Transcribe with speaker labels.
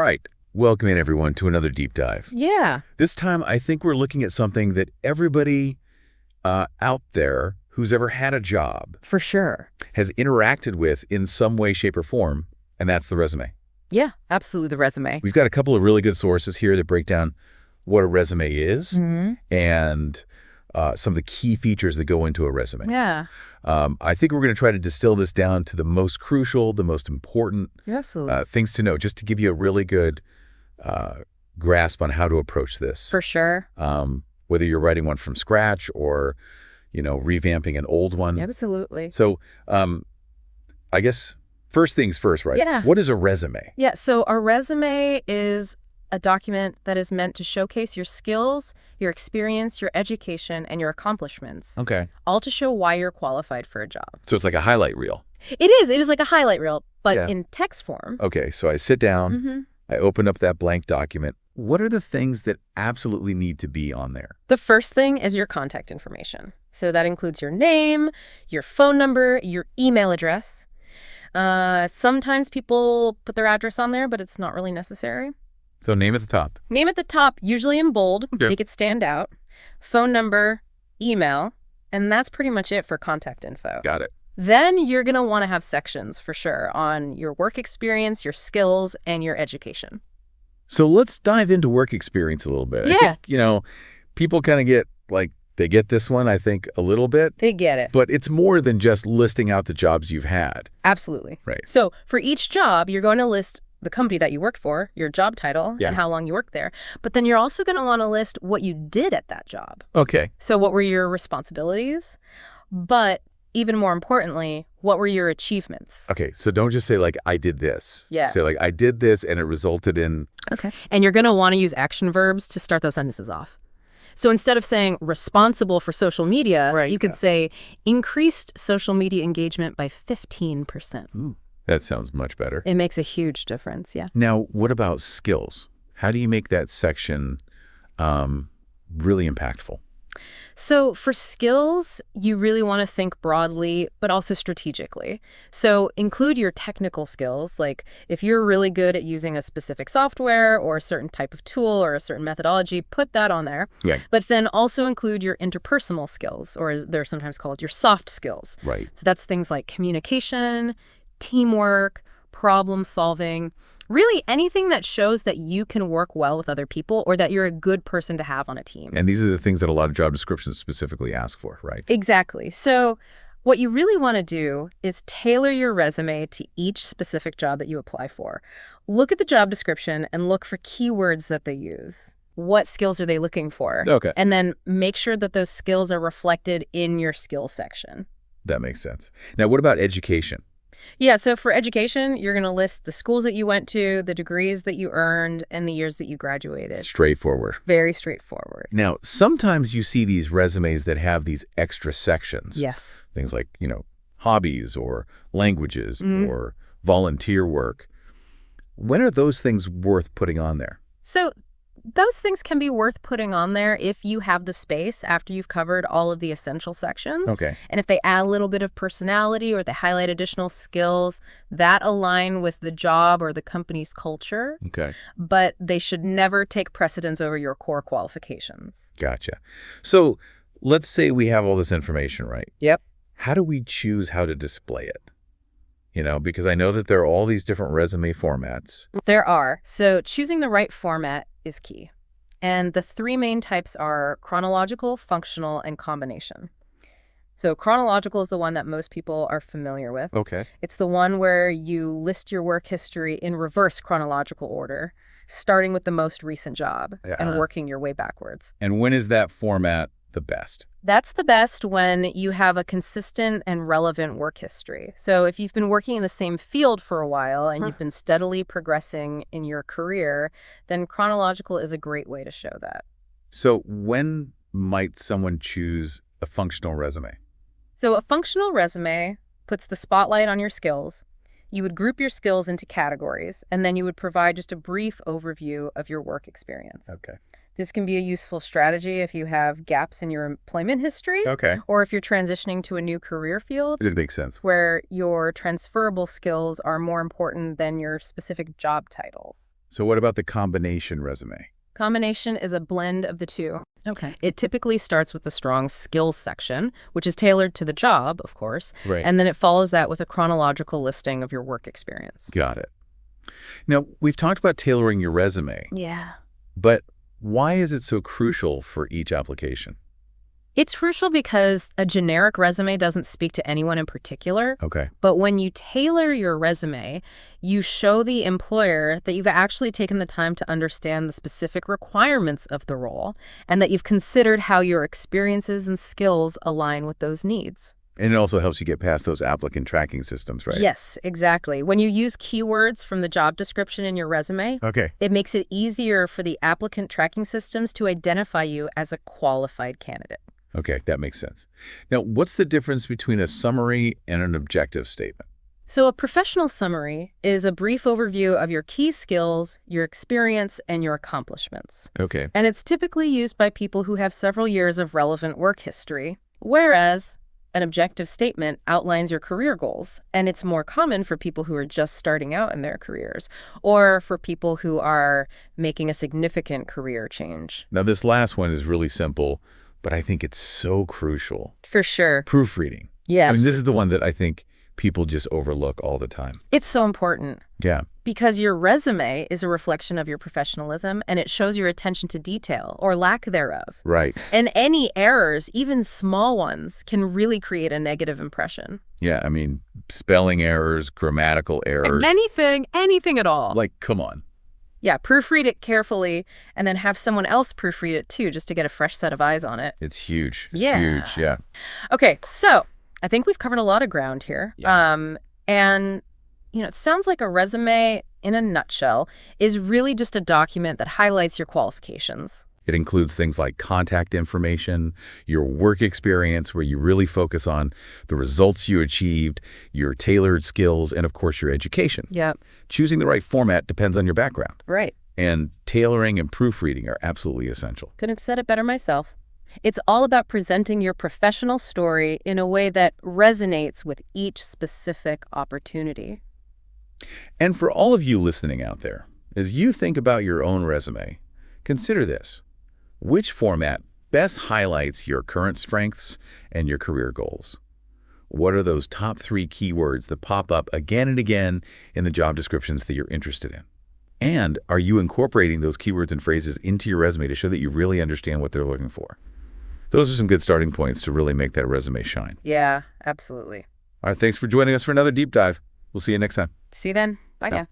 Speaker 1: right. Welcome in, everyone, to another deep dive.
Speaker 2: Yeah,
Speaker 1: This time, I think we're looking at something that everybody out there who's ever had a job
Speaker 2: for sure.
Speaker 1: has interacted with in some way, shape, or form, and that's the resume.
Speaker 2: Yeah, absolutely. The resume.
Speaker 1: We've got a couple of really good sources here that break down what a resume is and some of the key features that go into a resume.
Speaker 2: Yeah,
Speaker 1: I think we're going to try to distill this down to the most crucial, the most important
Speaker 2: absolutely.
Speaker 1: things to know, just to give you a really good grasp on how to approach this.
Speaker 2: For sure.
Speaker 1: Whether you're writing one from scratch or, revamping an old one.
Speaker 2: Absolutely.
Speaker 1: So I guess first things first, right?
Speaker 2: Yeah.
Speaker 1: What is a resume?
Speaker 2: Yeah, so a resume is a document that is meant to showcase your skills, your experience, your education, and your accomplishments,
Speaker 1: Okay.
Speaker 2: all to show why you're qualified for a job.
Speaker 1: So it's like a highlight reel.
Speaker 2: It is like a highlight reel, but
Speaker 1: Yeah.
Speaker 2: in text form.
Speaker 1: Okay, so I sit down,
Speaker 2: hmm
Speaker 1: I open up that blank document. What are the things that absolutely need to be on there?
Speaker 2: The first thing is your contact information. So that includes your name, your phone number, your email address. Sometimes people put their address on there, but it's not really necessary.
Speaker 1: So name at the top.
Speaker 2: Name at the top, usually in bold,
Speaker 1: Okay.
Speaker 2: make it stand out. Phone number, email, and that's pretty much it for contact info.
Speaker 1: Got it.
Speaker 2: Then you're going to want to have sections for sure on your work experience, your skills, and your education.
Speaker 1: So let's dive into work experience a little bit. I
Speaker 2: Yeah.
Speaker 1: think, people kind of get they get this one, I think, a little bit,
Speaker 2: They get it.
Speaker 1: but it's more than just listing out the jobs you've had.
Speaker 2: Absolutely.
Speaker 1: Right.
Speaker 2: So for each job, you're going to list the company that you worked for, your job title,
Speaker 1: Yeah.
Speaker 2: and how long you worked there. But then you're also going to want to list what you did at that job.
Speaker 1: Okay.
Speaker 2: So what were your responsibilities? But even more importantly, what were your achievements?
Speaker 1: Okay. So don't just say I did this.
Speaker 2: Yeah.
Speaker 1: Say I did this and it resulted in.
Speaker 2: Okay. And you're going to want to use action verbs to start those sentences off. So instead of saying responsible for social media,
Speaker 1: Right,
Speaker 2: you could say increased social media engagement by 15%.
Speaker 1: Ooh, that sounds much better.
Speaker 2: It makes a huge difference, yeah.
Speaker 1: Now, what about skills? How do you make that section really impactful?
Speaker 2: So for skills, you really want to think broadly, but also strategically. So include your technical skills, like if you're really good at using a specific software or a certain type of tool or a certain methodology, put that on there.
Speaker 1: Yeah.
Speaker 2: But then also include your interpersonal skills, or as they're sometimes called your soft skills.
Speaker 1: Right.
Speaker 2: So that's things like communication, teamwork, problem solving, really anything that shows that you can work well with other people or that you're a good person to have on a team.
Speaker 1: And these are the things that a lot of job descriptions specifically ask for, right?
Speaker 2: Exactly. So what you really want to do is tailor your resume to each specific job that you apply for. Look at the job description and look for keywords that they use. What skills are they looking for?
Speaker 1: Okay.
Speaker 2: And then make sure that those skills are reflected in your skills section.
Speaker 1: That makes sense. Now, what about education?
Speaker 2: Yeah, so for education, you're going to list the schools that you went to, the degrees that you earned, and the years that you graduated.
Speaker 1: Straightforward.
Speaker 2: Very straightforward.
Speaker 1: Now, sometimes you see these resumes that have these extra sections.
Speaker 2: Yes.
Speaker 1: Things like, hobbies or languages or volunteer work. When are those things worth putting on there?
Speaker 2: So those things can be worth putting on there if you have the space after you've covered all of the essential sections.
Speaker 1: Okay.
Speaker 2: And if they add a little bit of personality or they highlight additional skills that align with the job or the company's culture,
Speaker 1: Okay.
Speaker 2: but they should never take precedence over your core qualifications.
Speaker 1: Gotcha. So let's say we have all this information, right?
Speaker 2: Yep.
Speaker 1: How do we choose how to display it? Because I know that there are all these different resume formats.
Speaker 2: There are. So choosing the right format is key. And the three main types are chronological, functional, and combination. So chronological is the one that most people are familiar with.
Speaker 1: Okay.
Speaker 2: It's the one where you list your work history in reverse chronological order, starting with the most recent job and working your way backwards.
Speaker 1: And when is that format the best?
Speaker 2: That's the best when you have a consistent and relevant work history. So if you've been working in the same field for a while and you've been steadily progressing in your career, then chronological is a great way to show that.
Speaker 1: So when might someone choose a functional resume?
Speaker 2: So a functional resume puts the spotlight on your skills. You would group your skills into categories, and then you would provide just a brief overview of your work experience.
Speaker 1: Okay.
Speaker 2: This can be a useful strategy if you have gaps in your employment history
Speaker 1: Okay.
Speaker 2: or if you're transitioning to a new career field
Speaker 1: It makes sense.
Speaker 2: where your transferable skills are more important than your specific job titles.
Speaker 1: So what about the combination resume?
Speaker 2: Combination is a blend of the two.
Speaker 3: Okay.
Speaker 2: It typically starts with a strong skills section, which is tailored to the job, of course,
Speaker 1: Right.
Speaker 2: and then it follows that with a chronological listing of your work experience.
Speaker 1: Got it. Now, we've talked about tailoring your resume,
Speaker 3: Yeah.
Speaker 1: but why is it so crucial for each application?
Speaker 2: It's crucial because a generic resume doesn't speak to anyone in particular,
Speaker 1: Okay.
Speaker 2: but when you tailor your resume, you show the employer that you've actually taken the time to understand the specific requirements of the role and that you've considered how your experiences and skills align with those needs.
Speaker 1: And it also helps you get past those applicant tracking systems, right?
Speaker 2: Yes, exactly. When you use keywords from the job description in your resume,
Speaker 1: Okay.
Speaker 2: it makes it easier for the applicant tracking systems to identify you as a qualified candidate.
Speaker 1: Okay, that makes sense. Now, what's the difference between a summary and an objective statement?
Speaker 2: So a professional summary is a brief overview of your key skills, your experience, and your accomplishments.
Speaker 1: Okay.
Speaker 2: And it's typically used by people who have several years of relevant work history, whereas an objective statement outlines your career goals, and it's more common for people who are just starting out in their careers or for people who are making a significant career change.
Speaker 1: Now, this last one is really simple, but I think it's so crucial.
Speaker 2: For sure.
Speaker 1: Proofreading.
Speaker 2: Yes.
Speaker 1: I mean, this is the one that I think people just overlook all the time.
Speaker 2: It's so important
Speaker 1: Yeah.
Speaker 2: because your resume is a reflection of your professionalism and it shows your attention to detail or lack thereof.
Speaker 1: Right.
Speaker 2: And any errors, even small ones, can really create a negative impression.
Speaker 1: Yeah, I mean, spelling errors, grammatical errors.
Speaker 2: Anything at all.
Speaker 1: Like, come on.
Speaker 2: Yeah, proofread it carefully and then have someone else proofread it too, just to get a fresh set of eyes on it.
Speaker 1: It's huge. It's
Speaker 2: Yeah.
Speaker 1: huge, yeah.
Speaker 2: Okay, so I think we've covered a lot of ground here.
Speaker 1: Yeah.
Speaker 2: And, it sounds like a resume, in a nutshell, is really just a document that highlights your qualifications.
Speaker 1: It includes things like contact information, your work experience, where you really focus on the results you achieved, your tailored skills, and of course, your education.
Speaker 2: Yep.
Speaker 1: Choosing the right format depends on your background.
Speaker 2: Right.
Speaker 1: And tailoring and proofreading are absolutely essential.
Speaker 2: Couldn't have said it better myself. It's all about presenting your professional story in a way that resonates with each specific opportunity.
Speaker 1: And for all of you listening out there, as you think about your own resume, consider this. Which format best highlights your current strengths and your career goals? What are those top 3 keywords that pop up again and again in the job descriptions that you're interested in? And are you incorporating those keywords and phrases into your resume to show that you really understand what they're looking for? Those are some good starting points to really make that resume shine.
Speaker 2: Yeah, absolutely.
Speaker 1: All right, thanks for joining us for another deep dive. We'll see you next time.
Speaker 2: See you then. Bye now.